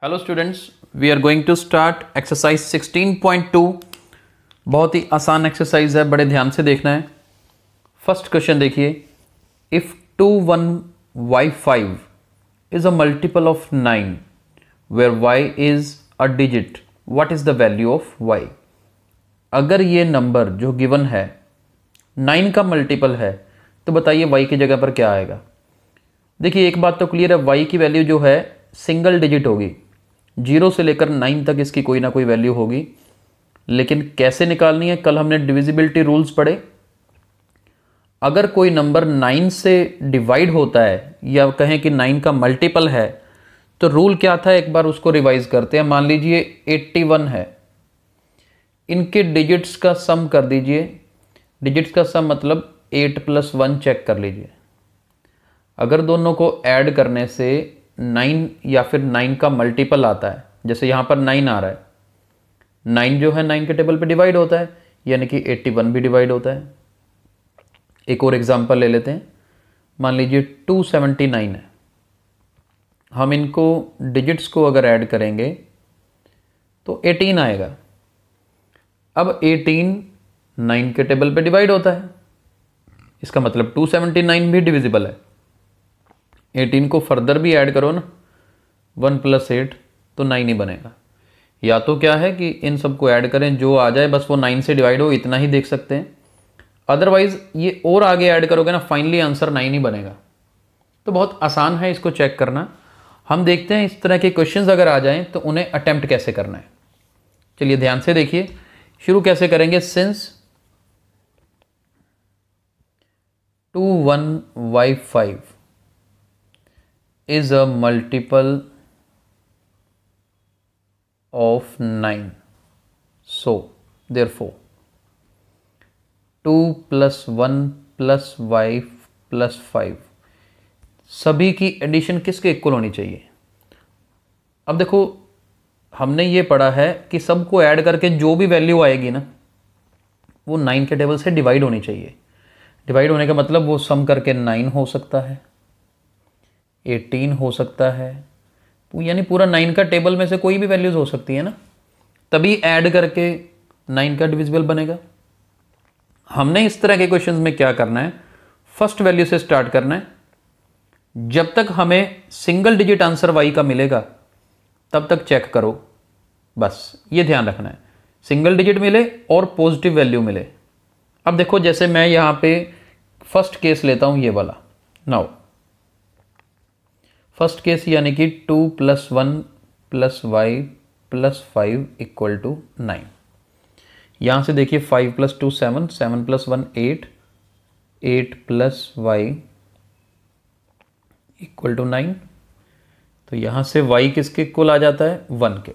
Hello students, we are going to start exercise 16.2। बहुत ही आसान exercise है, बड़े ध्यान से देखना है। फर्स्ट क्वेश्चन देखिए, if 21y5 is a multiple of 9 where y is a digit, what is the value of y। अगर ये नंबर जो गिवन है 9 का मल्टीपल है तो बताइए y की जगह पर क्या आएगा। देखिए एक बात तो क्लियर है, y की वैल्यू जो है सिंगल डिजिट होगी, 0 से लेकर 9 तक इसकी कोई ना कोई वैल्यू होगी। लेकिन कैसे निकालनी है, कल हमने डिविजिबिलिटी रूल्स पढ़े। अगर कोई नंबर 9 से डिवाइड होता है या कहें कि 9 का मल्टीपल है तो रूल क्या था, एक बार उसको रिवाइज करते हैं। मान लीजिए 81 है, इनके डिजिट्स का सम कर दीजिए। डिजिट्स का सम मतलब 8 + 1 चेक कर लीजिए। अगर दोनों को ऐड करने से 9 या फिर 9 का मल्टीपल आता है, जैसे यहाँ पर 9 आ रहा है, 9 जो है 9 के टेबल पे डिवाइड होता है, यानी कि 81 भी डिवाइड होता है। एक और एग्जांपल ले लेते हैं, मान लीजिए 279 है। हम इनको डिजिट्स को अगर ऐड करेंगे तो 18 आएगा। अब 18 9 के टेबल पे डिवाइड होता है, इसका मतलब 279 भी डिविजिबल है। 18 को फर्दर भी ऐड करो ना, 1 + 8 तो 9 ही बनेगा। या तो क्या है कि इन सबको ऐड करें, जो आ जाए बस वो 9 से डिवाइड हो, इतना ही देख सकते हैं। अदरवाइज ये और आगे ऐड करोगे ना, फाइनली आंसर 9 ही बनेगा। तो बहुत आसान है इसको चेक करना। हम देखते हैं इस तरह के क्वेश्चंस अगर आ जाएं तो उन्हें अटेम्प्ट कैसे करना है। चलिए ध्यान से देखिए, शुरू कैसे करेंगे। Since 21y5 is a multiple of 9, so therefore 2 + 1 + y + 5 सभी की एडिशन किसके इक्वल होनी चाहिए। अब देखो हमने ये पढ़ा है कि सबको ऐड करके जो भी वैल्यू आएगी ना वो 9 के टेबल से डिवाइड होनी चाहिए। डिवाइड होने का मतलब वो सम करके 9 हो सकता है, 18 हो सकता है, यानी पूरा 9 का टेबल में से कोई भी वैल्यूज हो सकती है ना, तभी ऐड करके 9 का डिविजिबल बनेगा। हमने इस तरह के क्वेश्चंस में क्या करना है, फर्स्ट वैल्यू से स्टार्ट करना है। जब तक हमें सिंगल डिजिट आंसर y का मिलेगा तब तक चेक करो, बस ये ध्यान रखना है, सिंगल डिजिट मिले और पॉजिटिव वैल्यू मिले। अब देखो जैसे मैं यहां पे फर्स्ट केस लेता हूं, ये वाला। नाउ फर्स्ट केस यानी कि 2 + 1 + y + 5 = 9। यहां से देखिए 5 + 2 7, 7 + 1 8, 8 + y = 9। तो यहां से y किसके इक्वल आ जाता है, 1 के।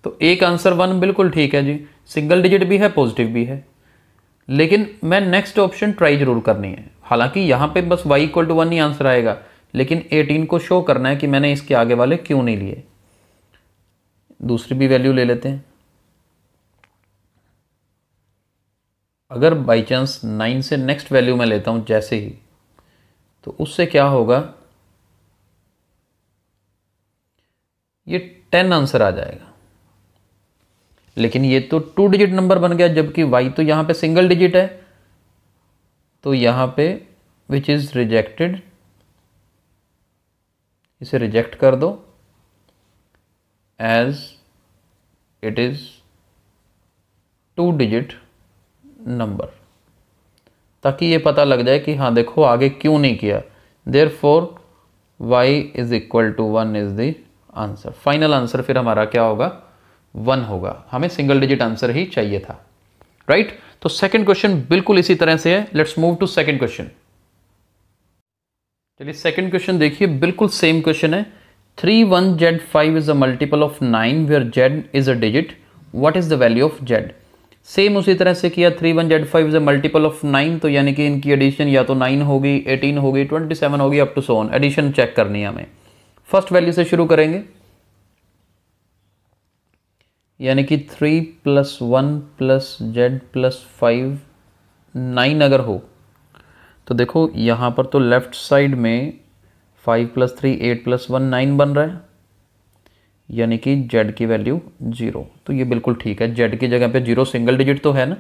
तो एक आंसर 1 बिल्कुल ठीक है जी, सिंगल डिजिट भी है, पॉजिटिव भी है। लेकिन मैं नेक्स्ट ऑप्शन ट्राई जरूर करनी है। हालांकि यहां पे बस y = 1 ही आंसर आएगा, लेकिन 18 को शो करना है कि मैंने इसके आगे वाले क्यों नहीं लिए। दूसरी भी वैल्यू ले लेते हैं। अगर बाई चांस 9 से नेक्स्ट वैल्यू मैं लेता हूं जैसे ही, तो उससे क्या होगा, ये 10 आंसर आ जाएगा। लेकिन ये तो 2 डिजिट नंबर बन गया, जबकि y तो यहां पे सिंगल डिजिट है। तो यहां पे विच इज रिजेक्टेड, इसे रिजेक्ट कर दो as it is 2 digit number, ताकि ये पता लग जाए कि हाँ देखो आगे क्यों नहीं किया। Therefore y = 1 is the answer. Final answer फिर हमारा क्या होगा, 1 होगा। हमें सिंगल डिजिट आंसर ही चाहिए था, राइट। तो सेकंड क्वेश्चन बिल्कुल इसी तरह से है। Let's move to second question. चलिए सेकंड क्वेश्चन देखिए, बिल्कुल सेम क्वेश्चन है। 31z5 is a multiple of 9 where z is a digit, what is the value of z। Same उसी तरह से किया, 31z5 is a multiple of 9, तो यानी कि इनकी एडिशन या तो 9 होगी, 18 होगी, 27 होगी, up to so on. Addition check करनी है हमें। फर्स्ट वैल्यू से शुरू करेंगे, यानी कि 3 + 1 + z + 5 9 अगर हो तो देखो यहाँ पर तो लेफ्ट साइड में 5 + 3 8 + 1 9 बन रहा है। यानी कि z की वैल्यू 0। तो ये बिल्कुल ठीक है, z की जगह पे 0 सिंगल डिजिट तो है ना,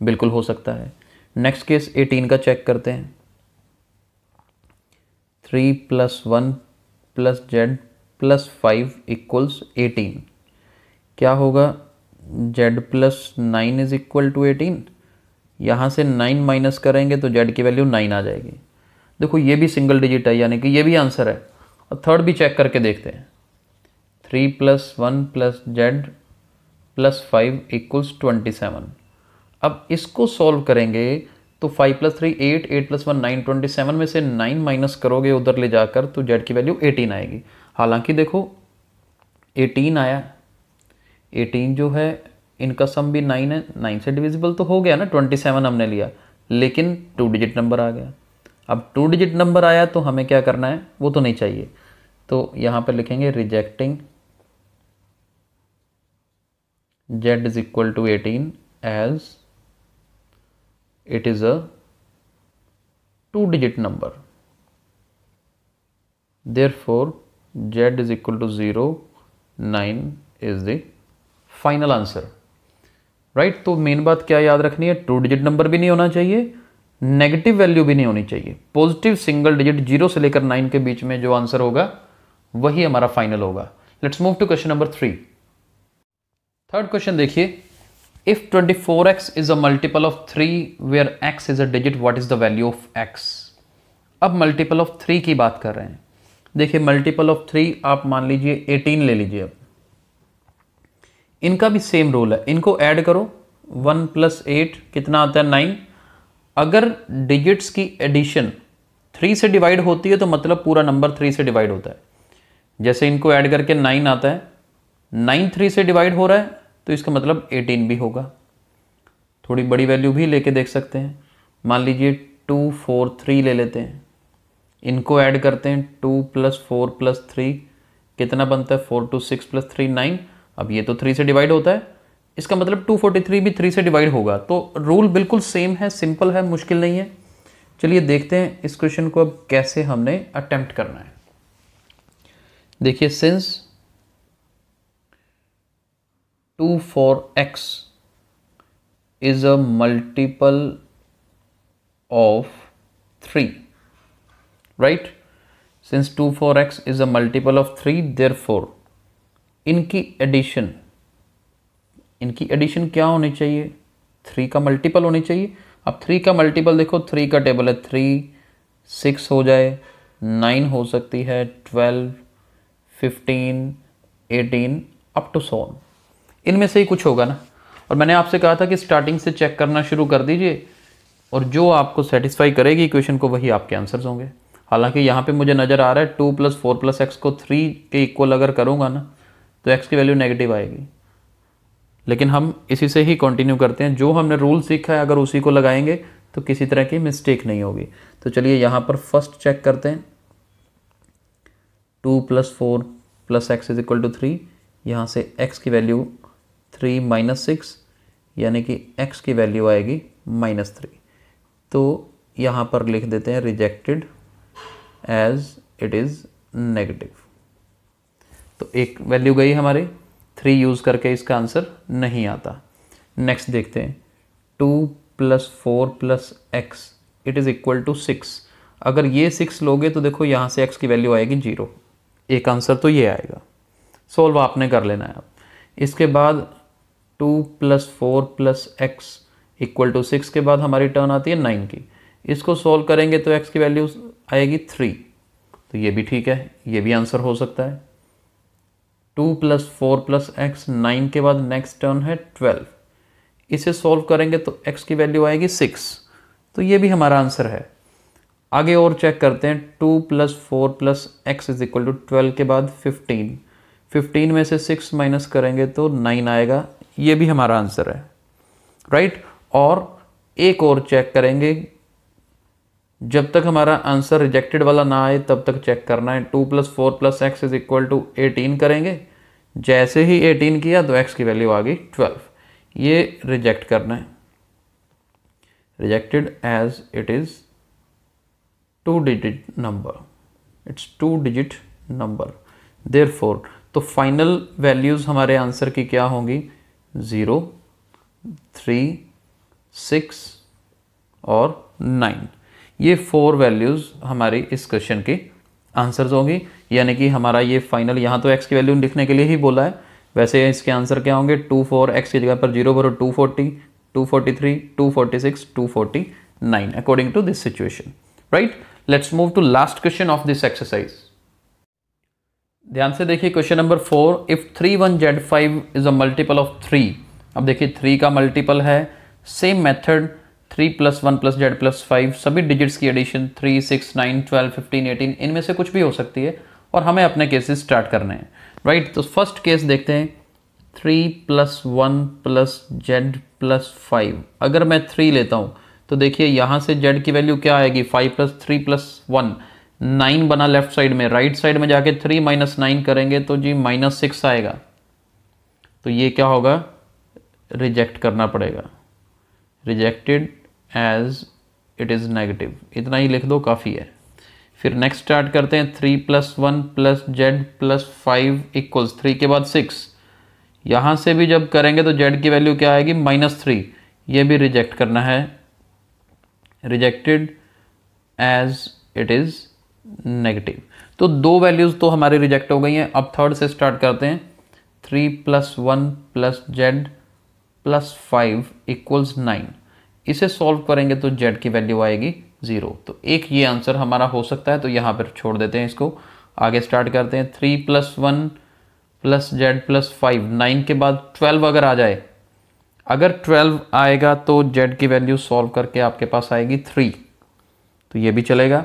बिल्कुल हो सकता है। नेक्स्ट केस 18 का चेक करते हैं। 3 + 1 + z + 5 = 18। क्या होगा? z + 9 = 18। यहाँ से 9 माइनस करेंगे तो z की वैल्यू 9 आ जाएगी। देखो ये भी सिंगल डिजिट है, यानी कि ये भी आंसर है। और थर्ड भी चेक करके देखते हैं। 3 + 1 + z + 5 = 27। अब इसको सॉल्व करेंगे तो 5 + 3 8, 8 + 1 9, 27 में से 9 माइनस करोगे उधर ले जाकर तो z की वैल्यू 18 आएगी। हालांकि देखो 18 आया, 18 जो है इनका सम भी 9 है, 9 से डिविजिबल तो हो गया ना, 27 हमने लिया, लेकिन 2 डिजिट नंबर आ गया। अब 2 डिजिट नंबर आया तो हमें क्या करना है, वो तो नहीं चाहिए, तो यहाँ पर लिखेंगे rejecting z = 18 as it is a 2 digit number, therefore z = 0, 9 is the final answer. Right, तो मेन बात क्या याद रखनी है, 2 डिजिट नंबर भी नहीं होना चाहिए, नेगेटिव वैल्यू भी नहीं होनी चाहिए। पॉजिटिव सिंगल डिजिट 0 से लेकर 9 के बीच में जो आंसर होगा वही हमारा फाइनल होगा। Let's move to question number 3। Third question देखिए, if 24x is a multiple of 3 where x is a digit, what is the value of x। अब मल्टीपल ऑफ 3 की बात कर रहे हैं। देखिए मल्टीपल ऑफ 3 आप मान लीजिए 18 ले लीजिए। अब इनका भी सेम रूल है, इनको ऐड करो, 1 + 8 कितना आता है 9। अगर डिजिट्स की एडिशन 3 से डिवाइड होती है तो मतलब पूरा नंबर 3 से डिवाइड होता है। जैसे इनको ऐड करके 9 आता है, 9 3 से डिवाइड हो रहा है तो इसका मतलब 18 भी होगा। थोड़ी बड़ी वैल्यू भी लेके देख सकते हैं, मान लीजिए 2 4 3 ले लेते हैं, इनको ऐड करते हैं, 2 + 4 + 3 कितना बनता है 4 2 6 + 3 9। अब ये तो 3 से डिवाइड होता है, इसका मतलब 243 भी 3 से डिवाइड होगा। तो रूल बिल्कुल सेम है, सिंपल है, मुश्किल नहीं है। चलिए देखते हैं इस क्वेश्चन को अब कैसे हमने अटेम्प्ट करना है। देखिए since 24x is a multiple of 3, right? Since 24x is a multiple of 3, therefore इनकी एडिशन क्या होनी चाहिए, 3 का मल्टीपल होनी चाहिए। अब 3 का मल्टीपल देखो, 3 का टेबल है 3, 6 हो जाए, 9 हो सकती है, 12, 15, 18 अप टू सो ऑन, इनमें से ही कुछ होगा ना। और मैंने आपसे कहा था कि स्टार्टिंग से चेक करना शुरू कर दीजिए और जो आपको सेटिस्फाई करेगी इक्वेशन को वही आपके आंसर्स होंगे। हालांकि यहाँ पे मुझे नज़र आ रहा है 2 + 4 + x को 3 के इक्वल अगर करूँगा ना तो x की वैल्यू नेगेटिव आएगी, लेकिन हम इसी से ही कंटिन्यू करते हैं। जो हमने रूल सीखा है अगर उसी को लगाएंगे तो किसी तरह की मिस्टेक नहीं होगी। तो चलिए यहाँ पर फर्स्ट चेक करते हैं, 2 + 4 + x = 3, यहाँ से x की वैल्यू 3 - 6 यानी कि x की वैल्यू आएगी -3। तो यहाँ पर लिख देते हैं rejected as it is negative. तो एक वैल्यू गई हमारी, 3 यूज़ करके इसका आंसर नहीं आता। नेक्स्ट देखते हैं, 2 + 4 + x = 6। अगर ये 6 लोगे तो देखो यहाँ से x की वैल्यू आएगी 0, एक आंसर तो ये आएगा। सोल्व आपने कर लेना है। अब इसके बाद 2 + 4 + x = 6 के बाद हमारी टर्न आती है 9 की। इसको सोल्व करेंगे तो x की वैल्यू आएगी 3, तो ये भी ठीक है, ये भी आंसर हो सकता है। 2 + 4 + x, 9 के बाद नेक्स्ट टर्न है 12, इसे सोल्व करेंगे तो x की वैल्यू आएगी 6, तो ये भी हमारा आंसर है। आगे और चेक करते हैं, 2 + 4 + x = 12 के बाद 15, 15 में से 6 माइनस करेंगे तो 9 आएगा, ये भी हमारा आंसर है, राइट। और एक और चेक करेंगे, जब तक हमारा आंसर रिजेक्टेड वाला ना आए तब तक चेक करना है। 2 + 4 + x = 18 करेंगे, जैसे ही 18 किया तो x की वैल्यू आ गई 12, ये रिजेक्ट करना है, rejected as it is 2 digit number, it's 2 digit number, therefore तो फाइनल वैल्यूज़ हमारे आंसर की क्या होंगी? 0, 3, 6 और 9। ये 4 वैल्यूज़ हमारी इस क्वेश्चन की आंसर्स होंगी। यानी कि हमारा ये फाइनल, यहाँ तो x की वैल्यू लिखने के लिए ही बोला है, वैसे इसके आंसर क्या होंगे? 24, x की जगह पर 0 भरो, 240, 243, 246, 249 according to this situation, right. Let's move to last question of this exercise. ध्यान से देखिए question number 4, if 31z5 is a multiple of 3। अब देखिए 3 का मल्टीपल है, सेम मेथड 3 + 1 + z + 5, सभी डिजिट्स की एडिशन 3, 6, 9, 12, 15, 18, इनमें से कुछ भी हो सकती है और हमें अपने केसेस स्टार्ट करने हैं, राइट। तो फर्स्ट केस देखते हैं, 3 + 1 + z + 5। अगर मैं 3 लेता हूँ तो देखिए यहाँ से z की वैल्यू क्या आएगी? 5 + 3 + 1, 9 बना लेफ्ट साइड में, राइट साइड में जाके 3 - 9 करेंगे तो जी -6 आएगा। तो ये क्या होगा? रिजेक्ट करना पड़ेगा, rejected as it is negative. इतना ही लिख दो, काफ़ी है। फिर नेक्स्ट स्टार्ट करते हैं, 3 + 1 + z + 5 = 3 के बाद 6। यहाँ से भी जब करेंगे तो z की वैल्यू क्या आएगी? -3। ये भी रिजेक्ट करना है, rejected as it is negative. तो 2 वैल्यूज़ तो हमारी रिजेक्ट हो गई हैं। अब थर्ड से स्टार्ट करते हैं, 3 + 1 + z + 5 = 9। इसे सॉल्व करेंगे तो z की वैल्यू आएगी 0। तो एक ये आंसर हमारा हो सकता है, तो यहाँ पर छोड़ देते हैं इसको। आगे स्टार्ट करते हैं, 3 + 1 + z + 5, 9 के बाद 12 अगर आ जाए, अगर 12 आएगा तो z की वैल्यू सॉल्व करके आपके पास आएगी 3, तो ये भी चलेगा।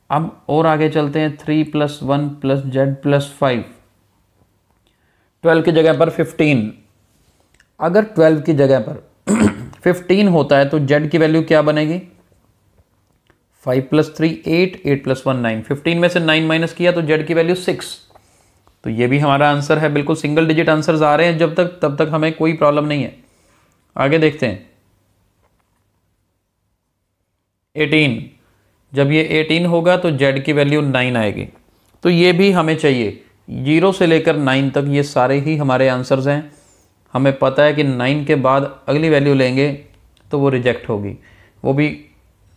अब और आगे चलते हैं, 3 + 1 + z + 5, 12 की जगह पर 15। अगर 12 की जगह पर 15 होता है तो z की वैल्यू क्या बनेगी? 5 + 3 8, 8 + 1 9, 15 में से 9 माइनस किया तो z की वैल्यू 6। तो ये भी हमारा आंसर है, बिल्कुल सिंगल डिजिट आंसर्स आ रहे हैं जब तक, तब तक हमें कोई प्रॉब्लम नहीं है। आगे देखते हैं, 18। जब ये 18 होगा तो z की वैल्यू 9 आएगी। तो ये भी हमें चाहिए, 0 से लेकर 9 तक ये सारे ही हमारे आंसर्स हैं। हमें पता है कि 9 के बाद अगली वैल्यू लेंगे तो वो रिजेक्ट होगी, वो भी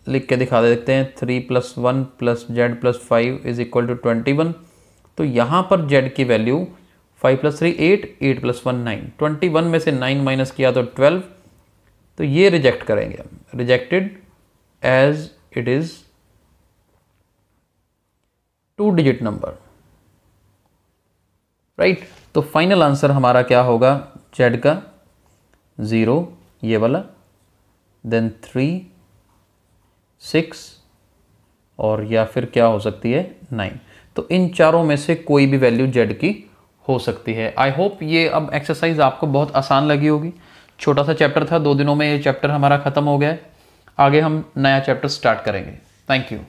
लिख के दिखा देते हैं। 3 + 1 + z + 5 = 21। तो यहाँ पर z की वैल्यू 5 + 3 8, 8 + 1 9, 21 में से 9 माइनस किया तो 12। तो ये रिजेक्ट करेंगे, rejected as it is 2 digit number, right. तो फाइनल आंसर हमारा क्या होगा? z का 0 ये वाला, देन 3, 6 और या फिर क्या हो सकती है? 9। तो इन चारों में से कोई भी वैल्यू z की हो सकती है। आई होप ये अब एक्सरसाइज आपको बहुत आसान लगी होगी। छोटा सा चैप्टर था, 2 दिनों में ये चैप्टर हमारा खत्म हो गया है। आगे हम नया चैप्टर स्टार्ट करेंगे। Thank you.